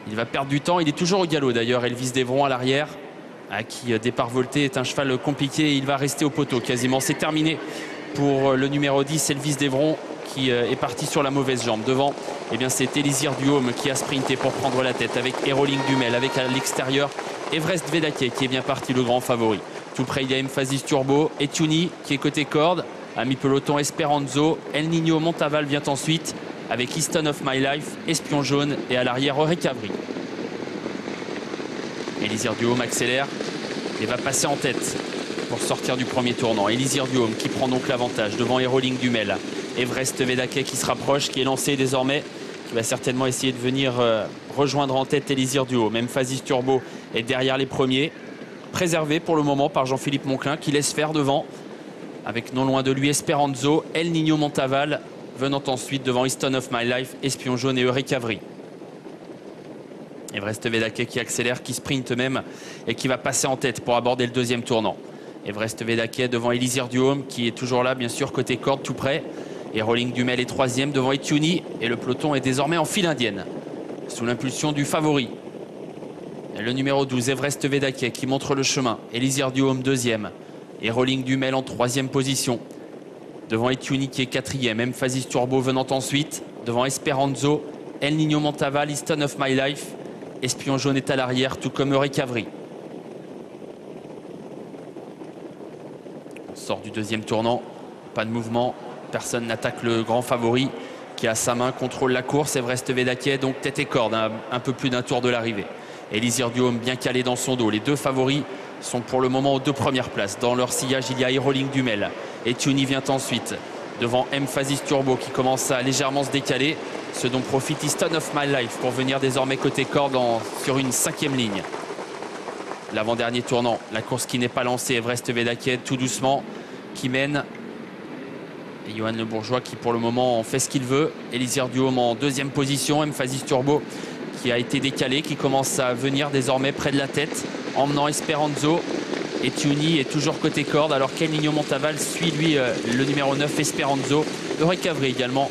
Il va perdre du temps. Il est toujours au galop d'ailleurs. Elvis Devron à l'arrière, qui départ volté est un cheval compliqué. Il va rester au poteau quasiment. C'est terminé pour le numéro 10, Elvis Devron, qui est parti sur la mauvaise jambe. Devant, eh bien, c'est Elisir Duhomme qui a sprinté pour prendre la tête avec Aeroling Dumel. Avec à l'extérieur, Everest Vedake qui est bien parti, le grand favori. Tout près, il y a Emphasis Turbo et Tuny qui est côté corde. À mi-peloton, Esperanzo. El Niño Montaval vient ensuite avec Easton of My Life, Espion Jaune et à l'arrière, Recavry. Elisir Duhomme accélère et va passer en tête pour sortir du premier tournant. Elisir Duhomme qui prend donc l'avantage devant Aeroling Dumel. Everest Vedake qui se rapproche, qui est lancé désormais, qui va certainement essayer de venir rejoindre en tête Elisir Duhomme. Emphasis Turbo est derrière les premiers, préservé pour le moment par Jean-Philippe Monclin qui laisse faire devant, avec non loin de lui Esperanzo, El Niño Montaval, venant ensuite devant Easton of My Life, Espion Jaune et Recavry. Everest Vedake qui accélère, qui sprinte même et qui va passer en tête pour aborder le deuxième tournant. Everest Vedake devant Elisir Duhomme qui est toujours là, bien sûr, côté corde tout près. Aeroling Dumel est troisième devant Etuny et le peloton est désormais en file indienne sous l'impulsion du favori. Et le numéro 12, Everest Vedake qui montre le chemin. Elisir Duhomme deuxième. Aeroling Dumel en troisième position. Devant Etuny qui est quatrième. Emphasis Turbo venant ensuite. Devant Esperanzo, El Niño Montaval, Easton of My Life. Espion Jaune est à l'arrière, tout comme Recavry. On sort du deuxième tournant. Pas de mouvement. Personne n'attaque le grand favori qui a sa main, contrôle la course. Everest Vedake, donc tête et corde, un peu plus d'un tour de l'arrivée. Elisir Duhomme bien calé dans son dos. Les deux favoris sont pour le moment aux deux premières places. Dans leur sillage, il y a Aeroling Dumel. Et Tuny vient ensuite devant Emphasis Turbo qui commence à légèrement se décaler. Ce dont profite Easton of My Life pour venir désormais côté corde sur une cinquième ligne. L'avant-dernier tournant, la course qui n'est pas lancée. Everest Vedake tout doucement qui mène. Et Johan Le Bourgeois qui pour le moment en fait ce qu'il veut. Elisir Duhomme en deuxième position. Emphasis Turbo qui a été décalé, qui commence à venir désormais près de la tête, emmenant Esperanzo. Et Tuny est toujours côté corde, alors qu'El Niño Montaval suit lui le numéro 9, Esperanzo. Recavry également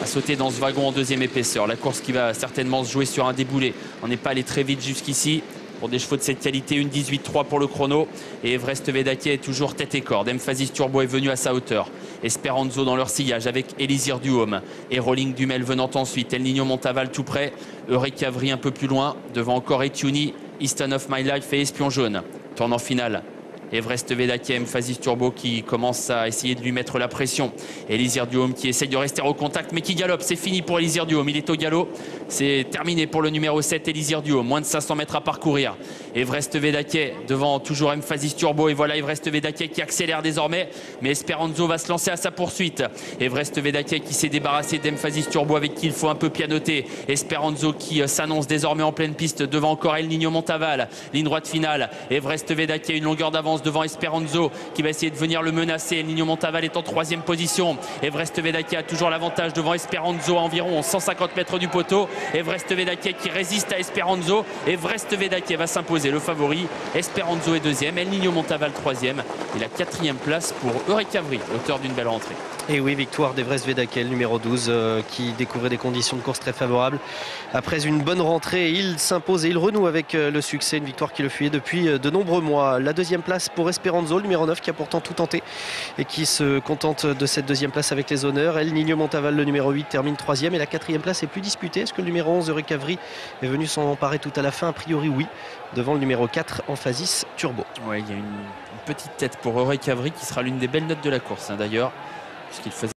a sauté dans ce wagon en deuxième épaisseur. La course qui va certainement se jouer sur un déboulé. On n'est pas allé très vite jusqu'ici. Pour des chevaux de cette qualité, une 18-3 pour le chrono. Et Everest Vedake est toujours tête et corde. Emphasis Turbo est venu à sa hauteur. Esperanzo dans leur sillage avec Elisir Duhomme. Aeroling Dumel venant ensuite. El Niño Montaval tout près. Recavry un peu plus loin. Devant encore Etuny, Easton of My Life et Espion Jaune. Tournant final. Everest Vedake, Emphasis Turbo qui commence à essayer de lui mettre la pression. Elisir Duhomme qui essaye de rester au contact mais qui galope. C'est fini pour Elisir Duhomme. Il est au galop. C'est terminé pour le numéro 7, Elisir Duhomme. Moins de 500 mètres à parcourir. Everest Vedake devant toujours Emphasis Turbo. Et voilà Everest Vedake qui accélère désormais. Mais Esperanzo va se lancer à sa poursuite. Everest Vedake qui s'est débarrassé d'Emphasis Turbo avec qui il faut un peu pianoter. Esperanzo qui s'annonce désormais en pleine piste devant encore El Niño Montaval. Ligne droite finale. Everest Vedake une longueur d'avance devant Esperanzo qui va essayer de venir le menacer. El Niño Montaval est en troisième position. Everest Vedake a toujours l'avantage devant Esperanzo à environ 150 mètres du poteau. Everest Vedake qui résiste à Esperanzo. Everest Vedake va s'imposer le favori. Esperanzo est deuxième. El Niño Montaval troisième. Et la quatrième place pour Recavry, auteur d'une belle rentrée. Et oui, victoire d'Everest Vedake, le numéro 12, qui découvrait des conditions de course très favorables. Après une bonne rentrée, il s'impose et il renoue avec le succès, une victoire qui le fuyait depuis de nombreux mois. La deuxième place pour Esperanzo, le numéro 9, qui a pourtant tout tenté et qui se contente de cette deuxième place avec les honneurs. El Niño Montaval, le numéro 8, termine troisième et la quatrième place est plus disputée. Est-ce que le numéro 11 de Recavry est venu s'en emparer tout à la fin? A priori oui, devant le numéro 4, Emphasis Turbo. Oui, il y a une petite tête pour Recavry qui sera l'une des belles notes de la course d'ailleurs, puisqu'il faisait